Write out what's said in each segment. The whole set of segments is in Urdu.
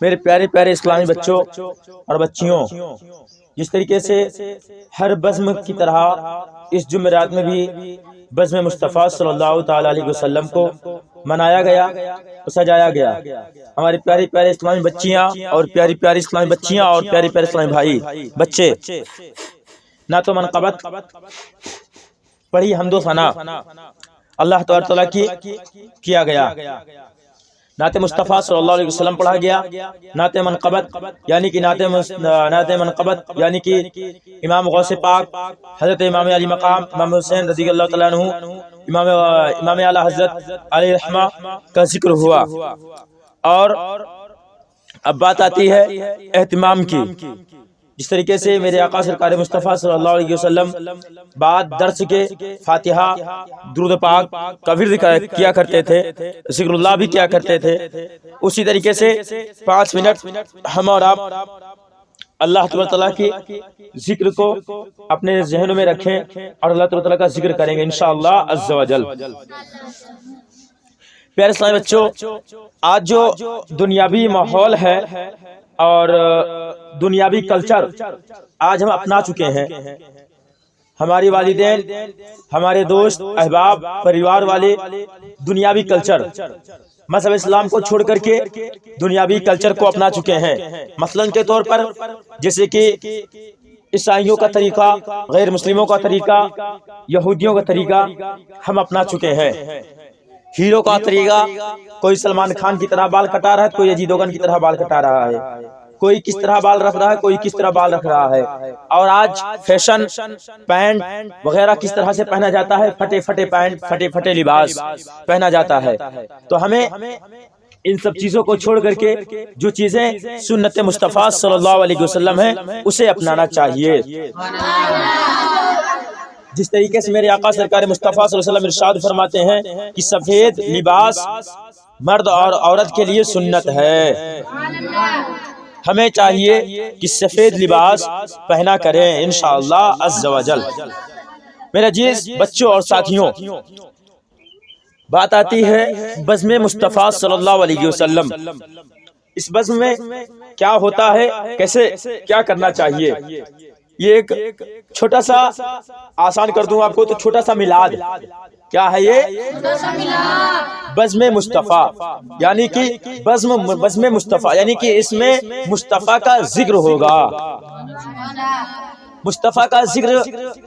میرے پیارے پیارے اسلامی بچوں اور بچیوں، جس طریقے سے ہر بزم کی طرح اس جمعرات میں بھی بزم مصطفیٰ صلی اللہ تعالی علیہ وسلم کو منایا گیا، سجایا گیا۔ ہماری پیاری پیاری اسلامی بچیاں اور پیاری پیاری اسلامی بچیاں اور پیاری پیاری اسلامی بھائی بچے، نہ تو منقبت پڑھی، حمد و ثنا اللہ تعالیٰ کی کیا گیا، نعت مصطفیٰ صلی اللہ علیہ وسلم پڑھا گیا، نعت منقبت یعنی کہ نعت منقبت یعنی کہ امام غوث پاک حضرت امام علی مقام امام حسین رضی اللہ تعالیٰ عنہ، امام اعلیٰ حضرت علیہ رحمہ کا ذکر ہوا۔ اور اب بات آتی ہے اہتمام کی، جس طریقے سے میرے آقا سرکار مصطفیٰ صلی اللہ علیہ وسلم بعد درس کے فاتحہ درود پاک کا ورد کیا کرتے تھے، ذکر اللہ بھی کیا کرتے تھے، اسی طریقے سے 5 منٹ ہم اور آپ اللہ تعالیٰ کی ذکر کو اپنے ذہنوں میں رکھیں اور اللہ تعالیٰ کا ذکر کریں گے انشاءاللہ عز و جل۔ پیارے اسلامی بچوں، آج جو دنیاوی ماحول ہے اور دنیاوی کلچر آج ہم اپنا چکے ہیں، ہماری والدین، ہمارے دوست احباب، پریوار والے دنیاوی کلچر، مذہب اسلام کو چھوڑ کر کے دنیاوی کلچر کو اپنا چکے ہیں۔ مثلاً کے طور پر جیسے کہ عیسائیوں کا طریقہ، غیر مسلموں کا طریقہ، یہودیوں کا طریقہ ہم اپنا چکے ہیں۔ ہیرو کا طریقہ، کوئی سلمان خان کی طرح بال کٹا رہا ہے، کوئی اجے دوگن کی طرح بال کٹا رہا ہے، کوئی کس طرح بال رکھ رہا ہے، کوئی کس طرح بال رکھ رہا ہے۔ اور آج فیشن پینٹ وغیرہ کس طرح سے پہنا جاتا ہے، پھٹے پھٹے پینٹ، پھٹے پھٹے لباس پہنا جاتا ہے۔ تو ہمیں ان سب چیزوں کو چھوڑ کر کے جو چیزیں سنت مصطفیٰ صلی اللہ علیہ وسلم ہیں اسے اپنانا چاہیے۔ جس طریقے سے میرے آقا سرکار مصطفیٰ صلی اللہ علیہ وسلم ارشاد فرماتے ہیں کہ سفید لباس مرد اور عورت کے لیے سنت ہے، ہمیں چاہیے کہ سفید لباس پہنا کریں انشاءاللہ عز و جل۔ میرے عزیز بچوں اور ساتھیوں، بات آتی ہے بزم مصطفیٰ صلی اللہ علیہ وسلم۔ اس بزم میں کیا ہوتا ہے، کیسے کیا کرنا چاہیے، یہ ایک چھوٹا سا آسان کر دوں آپ کو تو چھوٹا سا میلاد۔ کیا ہے یہ؟ بزم مصطفیٰ یعنی کہ بزم مصطفیٰ یعنی کہ اس میں مصطفیٰ کا ذکر ہوگا۔ مصطفیٰ کا ذکر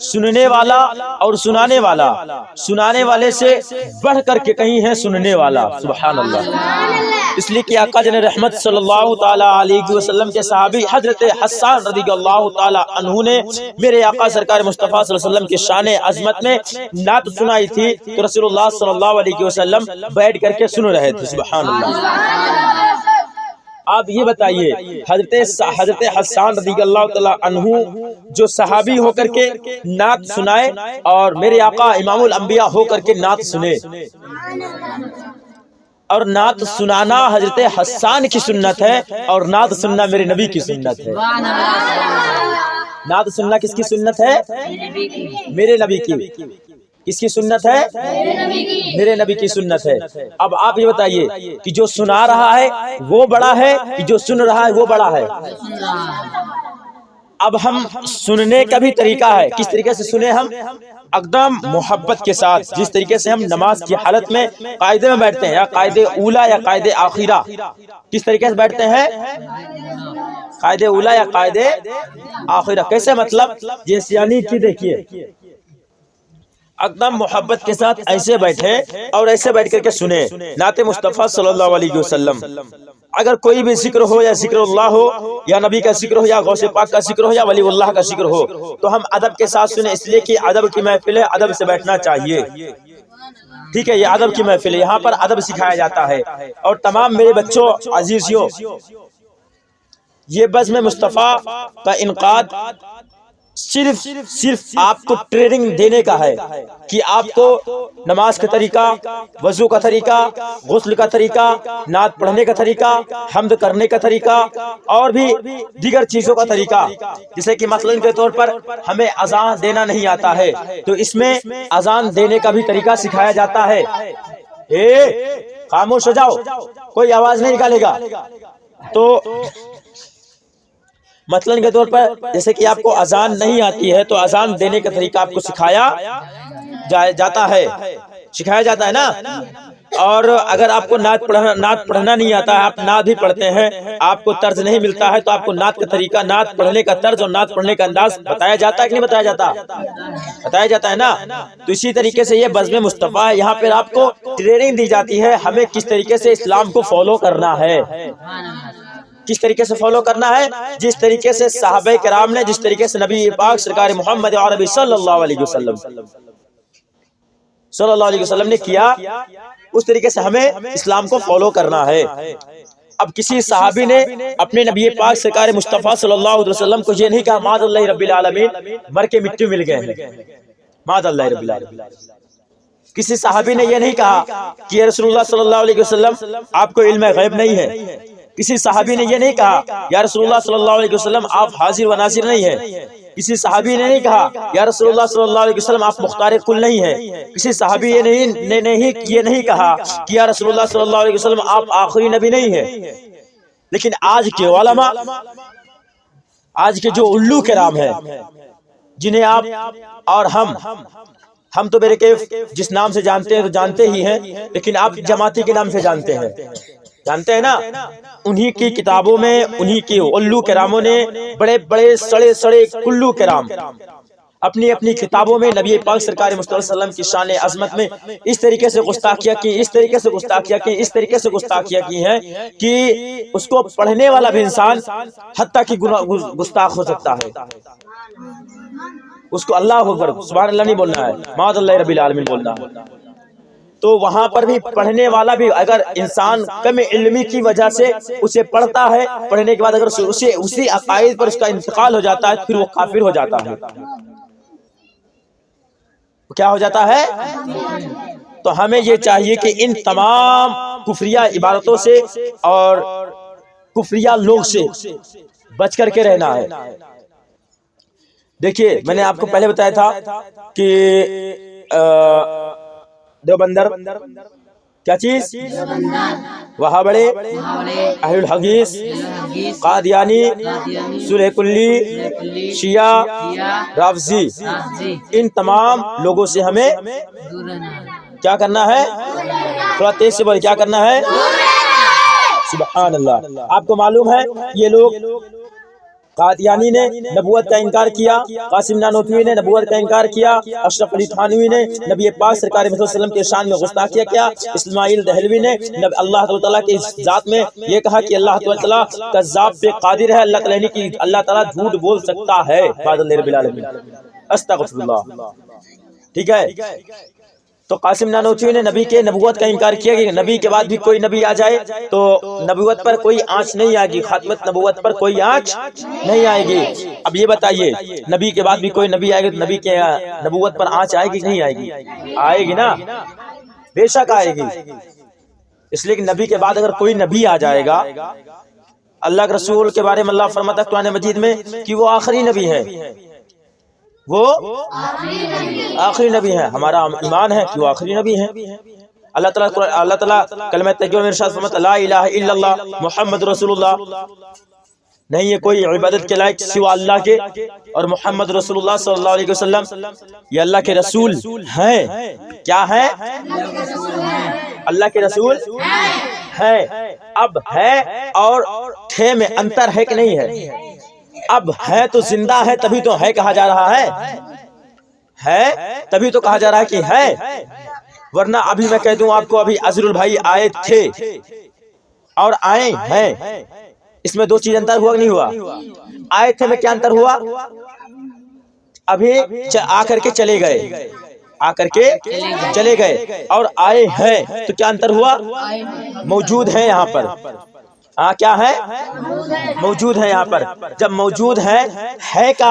سننے والا اور سنانے والا، سنانے والے سے بڑھ کر کے کہیں ہے سننے والا، سبحان اللہ۔ اس لیے کہ آقا جن رحمت صلی اللہ تعالی علیہ وسلم کے صحابی حضرت حسان رضی اللہ تعالی عنہ نے میرے آقا سرکار مصطفیٰ صلی اللہ علیہ وسلم کی شان عظمت میں نعت سنائی تھی، تو رسول اللہ صلی اللہ علیہ وسلم بیٹھ کر کے سن رہے تھے، سبحان اللہ۔ آپ یہ بتائیے حضرت حسان رضی اللہ تعالی عنہ جو صحابی ہو کر کے نعت سنائے اور میرے آقا امام الانبیاء ہو کر کے نعت سنے، اور نعت سنانا حضرت حسان کی سنت ہے اور نعت سننا میرے نبی کی سنت ہے۔ نعت سننا کس کی سنت ہے؟ میرے نبی کی۔ کس کی سنت ہے؟ میرے نبی کی سنت ہے۔ اب آپ یہ بتائیے کہ جو سنا رہا ہے وہ بڑا ہے کہ جو سن رہا ہے وہ بڑا ہے؟ اب ہم سننے کا بھی طریقہ ہے، کس طریقے سے سنے ہم؟ اقدام محبت کے ساتھ، جس طریقے سے ہم نماز کی حالت میں قاعدے میں بیٹھتے ہیں، یا قاعدے اولا یا قاعدے آخرہ، کس طریقے سے بیٹھتے ہیں؟ قاعدے اولا یا قاعدے آخرہ۔ کیسے مطلب؟ جیسے یعنی کہ دیکھیے اقدام محبت کے ساتھ ایسے بیٹھے اور ایسے بیٹھ کر کے سنے نعت مصطفیٰ صلی اللہ علیہ وسلم۔ اگر کوئی بھی ذکر ہو یا ذکر اللہ ہو یا نبی کا ذکر ہو یا غوث پاک کا ذکر ہو یا ولی اللہ کا ذکر ہو تو ہم ادب کے ساتھ سنیں، اس لیے کہ ادب کی محفل ہے، ادب سے بیٹھنا چاہیے، ٹھیک ہے؟ یہ ادب کی محفل ہے، یہاں پر ادب سکھایا جاتا ہے۔ اور تمام میرے بچوں عزیزیوں، یہ بزم مصطفیٰ کا انعقاد صرف آپ کو ٹریننگ دینے کا ہے کہ آپ کو نماز کا طریقہ، وضو کا طریقہ، غسل کا طریقہ، نعت پڑھنے کا طریقہ، حمد کرنے کا طریقہ اور بھی دیگر چیزوں کا طریقہ، جیسے کہ مثلاً کے طور پر ہمیں اذان دینا نہیں آتا ہے تو اس میں اذان دینے کا بھی طریقہ سکھایا جاتا ہے۔ خاموش ہو جاؤ، کوئی آواز نہیں نکالے گا، تو مثلاً کے طور پر جیسے کہ آپ کو اذان نہیں آتی ہے تو اذان دینے کا طریقہ آپ کو سکھایا جاتا ہے، سکھایا جاتا ہے نا. اور اگر آپ کو نعت پڑھنا نہیں آتا ہے، آپ نعت بھی پڑھتے ہیں، آپ کو طرز نہیں ملتا ہے، تو آپ کو نعت کا طریقہ، نعت پڑھنے کا طرز اور نعت پڑھنے کا انداز بتایا جاتا ہے کہ نہیں بتایا جاتا؟ بتایا جاتا ہے نا. تو اسی طریقے سے یہ بزم مصطفیٰ ہے، یہاں پہ آپ کو ٹریننگ دی جاتی ہے ہمیں کس طریقے سے اسلام کو فالو کرنا ہے، کس طریقے سے فالو کرنا ہے. جس طریقے سے صحابہ کرام نے، جس طریقے سے نبی پاک سرکار محمد عربی صلی اللہ علیہ وسلم نے کیا، اس طریقے سے ہمیں اسلام کو فالو کرنا ہے. اب کسی صحابی نے اپنے نبی پاک سرکار مصطفیٰ صلی اللہ علیہ وسلم کو یہ نہیں کہا معاذ اللہ رب العالمین مر کے مٹی مل گئے ہیں، معاذ اللہ رب العالمین. کسی صحابی نے یہ نہیں کہا کہ رسول اللہ صلی اللہ علیہ وسلم آپ کو علم غیب نہیں ہے. کسی صحابی نے یہ نہیں کہا یا رسول اللہ صلی اللہ علیہ وسلم آپ حاضر و ناظر نہیں ہیں. کسی صحابی نے نہیں کہا یا رسول اللہ صلی اللہ علیہ وسلم آپ مختار کل نہیں ہیں. کسی صحابی نے یہ نہیں کہا کہ یا رسول اللہ صلی اللہ علیہ وسلم آپ آخری نبی نہیں ہیں. لیکن آج کے علماء، آج کے جو علو کرام ہیں، جنہیں آپ اور ہم تو میرے کیف جس نام سے جانتے ہیں تو جانتے ہی ہیں، لیکن آپ جماعتی کے نام سے جانتے ہیں نا. انہی کی کتابوں میں، انہی کے علو کراموں نے، بڑے بڑے سڑے سڑے کلو کرام اپنی اپنی کتابوں میں نبی پاک سرکار مصطفیٰ صلی اللہ علیہ وسلم کی شان عظمت میں اس طریقے سے گستاخیاں کی، اس طریقے سے گستاخیاں کی ہیں کہ اس کو پڑھنے والا بھی انسان حتیٰ کہ گستاخ ہو سکتا ہے. اس کو اللہ اکبر سبحان اللہ نہیں بولنا ہے، معاذ اللہ رب العالمین بولنا ہے. تو وہاں پر بھی پڑھنے والا بھی اگر انسان کم علمی کی وجہ سے اسے پڑھتا ہے، پڑھنے کے بعد اگر اسی عقائد پر اس کا انتقال ہو جاتا ہے، پھر وہ کافر ہو جاتا ہے. کیا ہو جاتا ہے؟ تو ہمیں یہ چاہیے کہ ان تمام کفریہ عبادتوں سے اور کفریہ لوگ سے بچ کر کے رہنا ہے. دیکھیے میں نے آپ کو پہلے بتایا تھا کہ دیوبندر کیا چیز، وہاں بڑے اہل الحدیث، قادیانی، سلح کلی، شیعہ، رافضی، ان تمام لوگوں سے ہمیں کیا کرنا ہے؟ تھوڑا تیز سے بولے، کیا کرنا ہے؟ سبحان اللہ. آپ کو معلوم ہے یہ لوگ قادیانی نے نبوت کا انکار کیا، قاسم نانوتوی نے نبوت کا انکار کیا، اشرف علی تھانوی نے نبی پاک سرکار محمد صلی اللہ علیہ وسلم کے شان میں گستاخیہ کیا، اسماعیل دہلوی نے اللہ تعالیٰ کی ذات میں یہ کہا کہ اللہ تعالیٰ کذاب پہ قادر ہے، اللہ تعالیٰ جھوٹ بول سکتا ہے. بعد اللہ رب العالمین استغفر اللہ. ٹھیک ہے. تو قاسم نانوتوی نے نبی کے نبوت کا انکار کیا کہ نبی کے بعد بھی کوئی نبی آ جائے تو نبوت پر کوئی آنچ نہیں آئے گی، خاتمت نبوت پر کوئی آنچ نہیں آئے گی. اب یہ بتائیے نبی کے بعد بھی کوئی نبی آئے گی تو نبی کے نبوت پر آنچ آئے گی کہ نہیں آئے گی؟ آئے گی نا، بے شک آئے گی. اس لیے کہ نبی کے بعد اگر کوئی نبی آ جائے گا، اللہ کے رسول کے بارے میں اللہ فرماتا ہے قرآن مجید میں کہ وہ آخری نبی ہے، وہ آخری نبی ہے. ہمارا ایمان ہے کہ وہ آخری نبی ہے. اللہ تعالیٰ کلمہ طیبہ میں ارشاد فرماتا ہے لا الہ الا اللہ محمد رسول اللہ، نہیں ہے کوئی عبادت کے لائق سوا اللہ کے، اور محمد رسول اللہ صلی اللہ علیہ وسلم یہ اللہ کے رسول ہیں. کیا ہے؟ اللہ کے رسول ہیں. اب ہے اور تھے میں انتر ہے کہ نہیں ہے؟ اب ہے تو زندہ ہے تبھی تو ہے کہا جا رہا ہے تبھی تو کہا جا رہا ہے کہ ہے. ورنہ ابھی میں کہہ دوں آپ کو، ابھی عزر البھائی آئے تھے اور آئے ہیں، اس میں دو چیز انتر ہوا کہ نہیں ہوا؟ آئے تھے میں کیا انتر ہوا؟ ابھی آ کر کے چلے گئے، آ کر کے چلے گئے، اور آئے ہیں تو کیا انتر ہوا؟ موجود ہیں یہاں پر. ہاں کیا ہے؟ موجود ہے یہاں پر. جب موجود ہے کا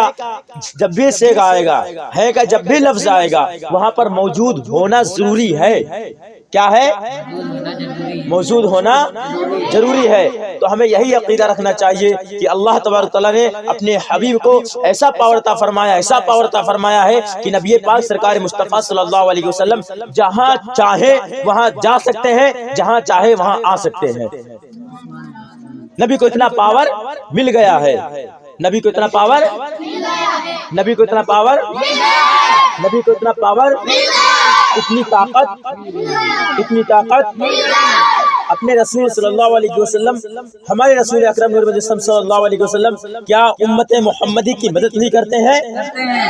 جب بھی سیغ آئے گا، ہے کا جب بھی لفظ آئے گا، وہاں پر موجود ہونا ضروری ہے. کیا ہے؟ موجود ہونا ضروری ہے. تو ہمیں یہی عقیدہ رکھنا چاہیے کہ اللہ تبارک تعالیٰ نے اپنے حبیب کو ایسا پاور عطا فرمایا ہے کہ نبی پاک سرکار مصطفیٰ صلی اللہ علیہ وسلم جہاں چاہے وہاں جا سکتے ہیں، جہاں چاہے وہاں آ سکتے ہیں. نبی کو اتنا پاور مل گیا ہے، نبی کو اتنا پاور، نبی کو اتنا پاور، نبی کو اتنا پاور، اتنی طاقت، اتنی طاقت اپنے رسول صلی اللہ علیہ وسلم، ہمارے رسول اکرم نور مجسم صلی اللہ علیہ وسلم کیا امت محمدی کی مدد نہیں کرتے ہیں؟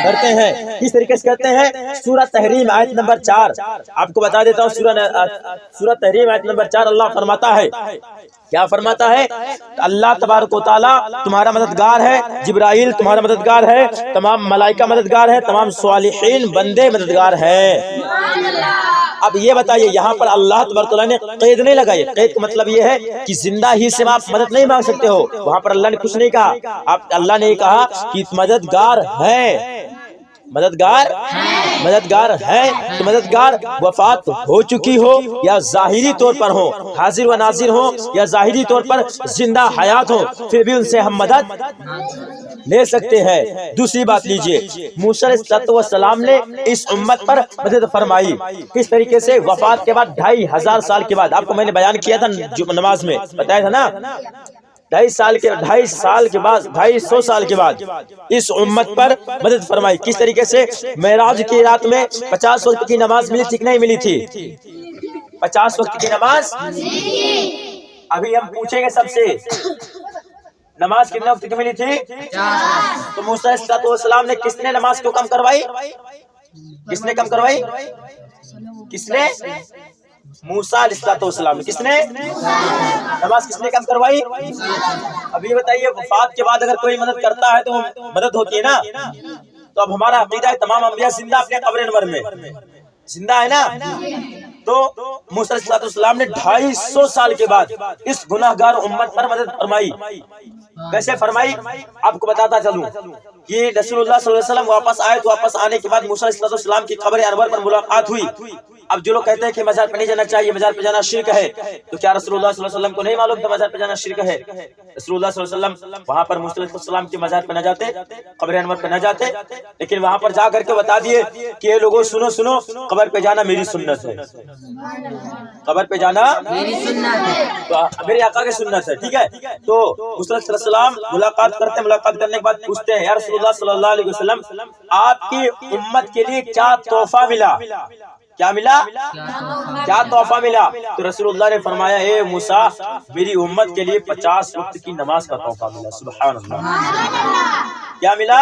کرتے ہیں۔ کس طریقے سے کرتے ہیں؟ سورہ تحریم آیت نمبر 4 آپ کو بتا دیتا ہوں۔ سورہ تحریم آیت نمبر 4 اللہ فرماتا ہے، کیا فرماتا ہے؟ اللہ تبارک و تعالی تمہارا مددگار ہے، جبرائیل تمہارا مددگار ہے، تمام ملائکہ مددگار ہے، تمام صالحین بندے مددگار ہیں۔ اب یہ بتائیے یہاں پر اللہ تبارک و تعالی نے قید نہیں لگائی۔ قید کا مطلب یہ ہے کہ زندہ ہی سے آپ مدد نہیں مانگ سکتے ہو، وہاں پر اللہ نے کچھ نہیں کہا، اللہ نے کہا کہ مددگار ہے، مددگار، مددگار ہے۔ تو مددگار وفات ہو چکی ہو یا ظاہری طور پر ہو، حاضر و ناظر ہو یا ظاہری طور پر زندہ حیات ہو، پھر بھی ان سے ہم مدد لے سکتے ہیں۔ دوسری بات لیجئے، موسیٰ علیہ السلام نے اس امت پر مدد فرمائی، کس طریقے سے؟ وفات کے بعد 2500 سال کے بعد، آپ کو میں نے بیان کیا تھا نماز میں، بتایا تھا نا، 250 سال کے بعد، 250 سال کے بعد اس امت پر مدد فرمائی۔ کس طریقے سے؟ معراج کی رات میں 50 وقت کی نماز ملی تھی کہ نہیں ملی تھی؟ 50 وقت کی نماز۔ ابھی ہم پوچھیں گے سب سے، نماز کتنے وقت کی ملی تھی؟ تو موسیٰ علیہ السلام نے کس نے نماز کو کم کروائی؟ کس نے کم کروائی؟ کس نے؟ موسیٰ علیہ السلام نے۔ کس نے نماز کس نے کم کروائی؟ اب یہ بتائیے وفات کے بعد اگر کوئی مدد کرتا ہے تو مدد ہوتی ہے نا؟ تو اب ہمارا عقیدہ ہے تمام انبیاء زندہ اپنے قبر انور میں زندہ ہے نا؟ تو موسیٰ علیہ السلام نے 250 سال کے بعد اس گناہگار امت پر مدد فرمائی۔ کیسے فرمائی؟ آپ کو بتاتا چلوں کہ رسول اللہ صلی اللہ علیہ وسلم واپس آئے، تو واپس آنے کے بعد موسیٰ علیہ السلام کی قبر انور پر ملاقات ہوئی۔ اب جو لوگ کہتے ہیں کہ مزار پہ نہیں جانا چاہیے، مزار پہ جانا شرک ہے، تو کیا رسول اللہ صلی اللہ علیہ وسلم کو نہیں معلوم تھا مزار پہ جانا شرک ہے؟ رسول اللہ صلی اللہ علیہ وسلم وہاں پر موسیٰ علیہ السلام کے مزار پہ نہ جاتے، قبر انور پہ نہ جاتے، لیکن وہاں پر جا کر کے بتا دیے کہ اے لوگوں سنو سنو، قبر پہ جانا میری سنت ہے، قبر پہ جانا میری سنت ہے، تو میرے آقا کی سنت ہے، ٹھیک ہے؟ تو موسیٰ علیہ السلام ملاقات کرتے ہیں، ملاقات کرنے کے بعد پوچھتے ہیں یا رسول اللہ صلی اللہ علیہ وسلم آپ کی امت کے لیے کیا تحفہ ملا؟ کیا ملا؟ کیا تحفہ ملا؟ تو رسول اللہ نے فرمایا اے موسیٰ میری امت کے لیے 50 وقت کی نماز کا تحفہ ملا۔ سبحان اللہ، کیا ملا؟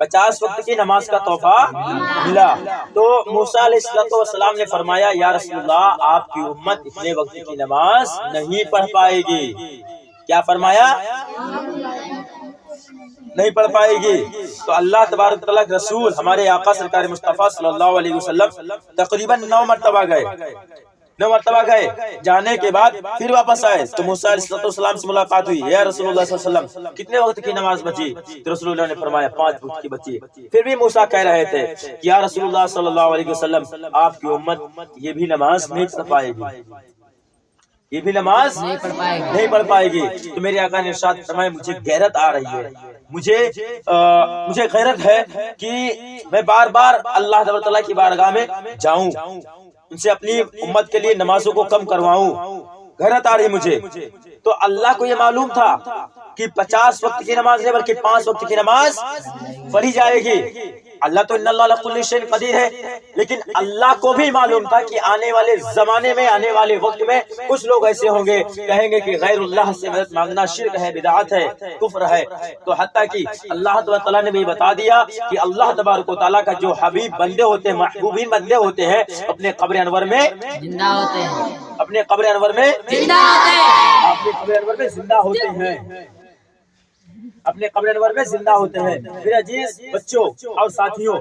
50 وقت کی نماز کا تحفہ ملا۔ تو موسیٰ علیہ السلام نے فرمایا یا رسول اللہ آپ کی امت اتنے وقت کی نماز نہیں پڑھ پائے گی۔ کیا فرمایا؟ نہیں پڑھ پائے گی۔ تو اللہ تبارک تعالیٰ کے رسول ہمارے آقا سرکار مصطفیٰ صلی اللہ علیہ وسلم تقریباً 9 مرتبہ گئے، 9 مرتبہ گئے، جانے کے بعد پھر واپس آئے تو موسیٰ علیہ السلام سے ملاقات ہوئی، یا رسول اللہ صلی اللہ علیہ وسلم کتنے وقت کی نماز بچی؟ تو رسول اللہ نے فرمایا 5 وقت کی بچی۔ پھر بھی موسیٰ کہہ رہے تھے کہ یا رسول اللہ صلی اللہ علیہ وسلم آپ کی امت یہ بھی نماز نہیں پڑھ پائے گی، یہ بھی نماز نہیں پڑھ پائے گی۔ تو میرے آقا نے ارشاد فرمایا مجھے غیرت آ رہی ہے، مجھے غیرت ہے کہ میں بار بار اللہ تعالیٰ کی بارگاہ میں جاؤں، ان سے اپنی امت کے لیے نمازوں کو کم کرواؤں، غیرت آ رہی مجھے۔ تو اللہ کو یہ معلوم تھا کہ 50 وقت کی نماز نہیں بلکہ 5 وقت کی نماز پڑھی جائے گی۔ اللہ تو ان اللہ علی کل شیء قدیر ہے، لیکن اللہ کو بھی معلوم تھا کہ آنے والے زمانے میں، آنے والے وقت میں کچھ لوگ ایسے ہوں گے کہیں گے کہ غیر اللہ سے مدد مانگنا شرک ہے، بدعت ہے، کفر ہے۔ تو حتیٰ کہ اللہ تعالیٰ نے بھی بتا دیا کہ اللہ تبارک و تعالیٰ کا جو حبیب بندے ہوتے ہیں، محبوبین بندے ہوتے ہیں، اپنے قبر انور میں زندہ ہوتے ہیں، اپنے قبر انور میں زندہ ہوتے ہیں، اپنے قبر انور میں زندہ ہوتے ہیں، اپنے قبر انور میں زندہ ہوتے ہیں۔ میرے عزیز بچوں اور ساتھیوں،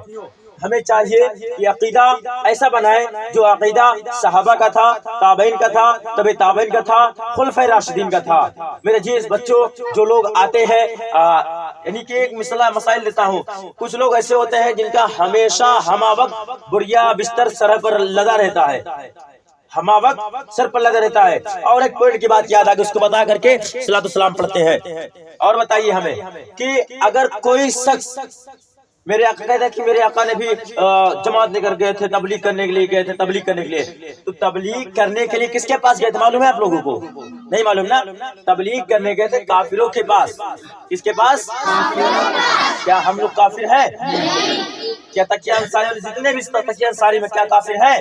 ہمیں چاہیے کہ عقیدہ ایسا بنائے جو عقیدہ صحابہ کا تھا، تابعین کا تھا، تبع تابعین کا تھا، خلفائے راشدین کا تھا۔ میرے عزیز بچوں، جو لوگ آتے ہیں یعنی کہ ایک مسائل دیتا ہوں، کچھ لوگ ایسے ہوتے ہیں جن کا ہمیشہ ہمہ وقت بڑیا بستر سر پر لگا رہتا ہے، ہمہ وقت سر پر لگا رہتا ہے۔ اور ایک پوائنٹ کی بات یاد آ گئی، اس کو بتا کر کے صلاۃ والسلام پڑھتے ہیں۔ اور بتائیے ہمیں کہ اگر کوئی شخص میرے آقا کہتے ہیں کہ میرے آقا نے بھی جماعت لے کر گئے تھے، تبلیغ کرنے کے لیے گئے تھے، تبلیغ کرنے کے لیے. تو تبلیغ کرنے کے لیے کس کے پاس گئے تھے معلوم ہے آپ لوگوں کو؟ نہیں معلوم نا. تبلیغ کرنے گئے تھے کافروں کے پاس. کس کے پاس؟ کیا ہم لوگ کافر ہیں؟ کیا تقیہ انصاری والے جتنے بھی تقیہ انصاری میں کیا کافر ہیں؟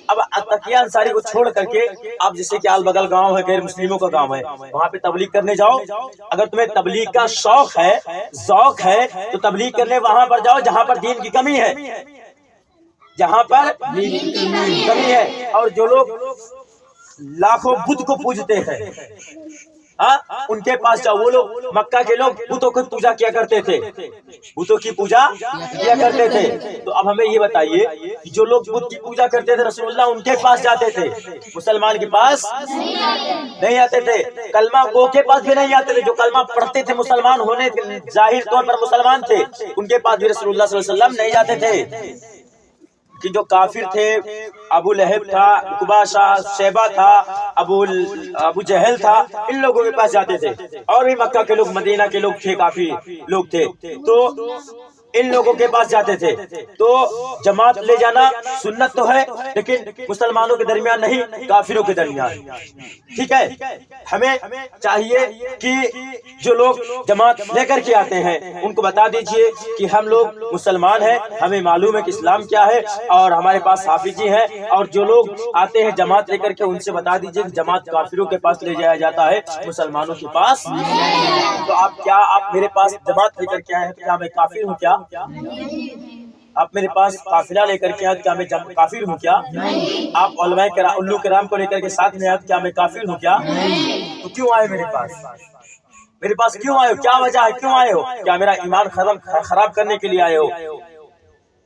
اب تقیہ انصاری کو چھوڑ کر کے آپ جیسے کہ آل بغل گاؤں ہے، غیر مسلموں کا گاؤں ہے، وہاں پہ تبلیغ کرنے جاؤ. اگر تمہیں تبلیغ کا شوق ہے، ذوق ہے، تو تبلیغ کرنے وہاں پر جاؤ جہاں پر دین کی کمی ہے، جہاں پر دین کی کمی ہے. اور جو لوگ لاکھوں بت کو پوجتے ہیں ان کے پاس جاؤ. وہ لوگ مکہ کے لوگ بتوں کی پوجا کیا کرتے تھے، بتوں کی پوجا کیا کرتے تھے. تو اب ہمیں یہ بتائیے کہ جو لوگ بت کی پوجا کرتے تھے رسول اللہ ان کے پاس جاتے تھے، مسلمان کے پاس نہیں آتے تھے. کلمہ گو کے پاس بھی نہیں آتے تھے، جو کلمہ پڑھتے تھے مسلمان ہونے ظاہر طور پر مسلمان تھے، ان کے پاس بھی رسول اللہ صلی اللہ علیہ وسلم نہیں جاتے تھے. کہ جو کافر تھے، ابو لہب تھا، عقبہ شیبہ تھا، ابو جہل تھا، ان لوگوں کے پاس جاتے تھے. اور بھی مکہ کے لوگ، مدینہ کے لوگ تھے، کافی لوگ تھے، تو ان لوگوں کے پاس جاتے تھے. تو جماعت لے جانا سنت تو ہے، لیکن مسلمانوں کے درمیان نہیں، کافروں کے درمیان. ٹھیک ہے. ہمیں چاہیے کہ جو لوگ جماعت لے کر کے آتے ہیں ان کو بتا دیجئے کہ ہم لوگ مسلمان ہیں، ہمیں معلوم ہے کہ اسلام کیا ہے، اور ہمارے پاس حافظ جی ہیں. اور جو لوگ آتے ہیں جماعت لے کر کے ان سے بتا دیجئے کہ جماعت کافروں کے پاس لے جایا جاتا ہے، مسلمانوں کے پاس. تو آپ میرے پاس جماعت لے کر کے آئے ہیں، کیا میں کافر ہوں کیا؟ آپ میرے پاس قافلہ لے کر کے آئے، کیا میں کافر ہوں کیا؟ آپ علماء کرام کو لے کر کے ساتھ میں آئے، کیا میں کافر ہوں کیا؟ تو کیوں آئے میرے پاس؟ میرے پاس کیوں آئے ہو؟ کیا وجہ ہے کیوں آئے ہو؟ کیا میرا ایمان خراب کرنے کے لیے آئے ہو؟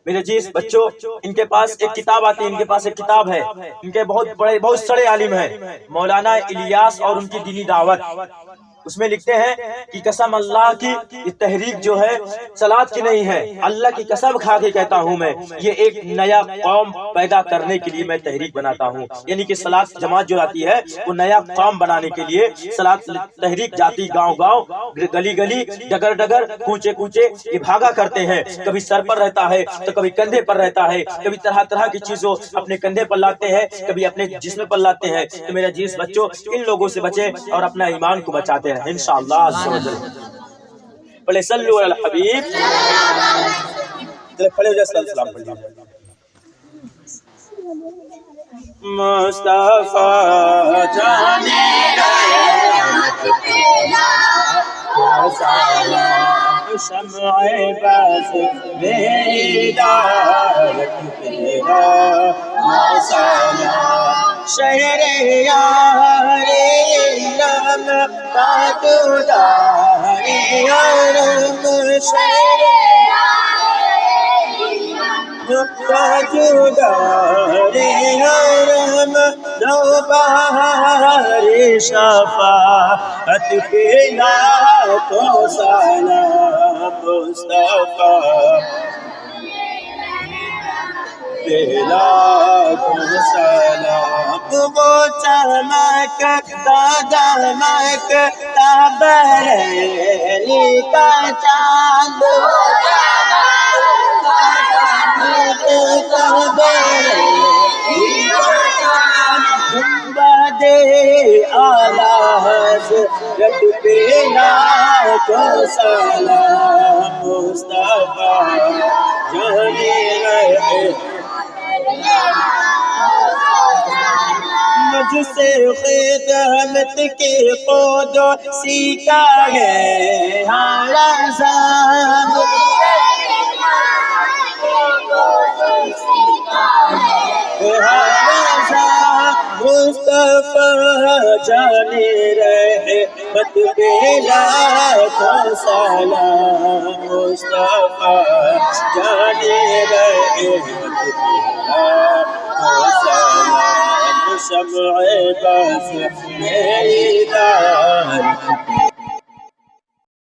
میرے جیس بچوں، ان کے پاس ایک کتاب آتی ہے، ان کے پاس ایک کتاب ہے، ان کے بہت سڑے عالم ہیں، مولانا الیاس اور ان کی دینی دعوت. اس میں لکھتے ہیں کہ قسم اللہ کی یہ تحریک جو ہے صلاۃ کی نہیں ہے، اللہ کی قسم کھا کے کہتا ہوں میں، یہ ایک نیا قوم پیدا کرنے کے لیے میں تحریک بناتا ہوں. یعنی کہ صلاۃ جماعت جو آتی ہے وہ نیا قوم بنانے کے لیے صلاۃ تحریک جاتی، گاؤں گاؤں، گلی گلی، ڈگر ڈگر، کوچے کوچے، یہ بھاگا کرتے ہیں. کبھی سر پر رہتا ہے تو کبھی کندھے پر رہتا ہے، کبھی طرح طرح کی چیزوں اپنے کندھے پر لاتے ہیں، کبھی اپنے جسم پر لاتے ہیں. تو میرا جیس بچوں، ان لوگوں سے بچیں اور اپنا ایمان کو بچاتے ہیں انشاءاللہ عز و جل. بولے صلو علی الحبیب، کھڑے ہو جائے، صلی اللہ علیہ وسلم. مصطفیٰ جانے شمع بس میری دارت تیرا مسالہ، شہر یار علم تاجدار علم، شہر تاجدار علم، لو بہار شفاعت پلا تو سلام مصطفیٰ، پلا تو سلام. وہ چمک دمک بریلی کا چاند، گنبد اعلی حضرت پلا تو سلام مصطفیٰ، جانے رہے مجھ سے خدمت کے خود سیکھا ہے ہمارا صاحب، مصطفیٰ جانے رہے مت پلا تو سلام مصطفیٰ، جانے رہے مت پلا تو سلام. شمع بس میری دار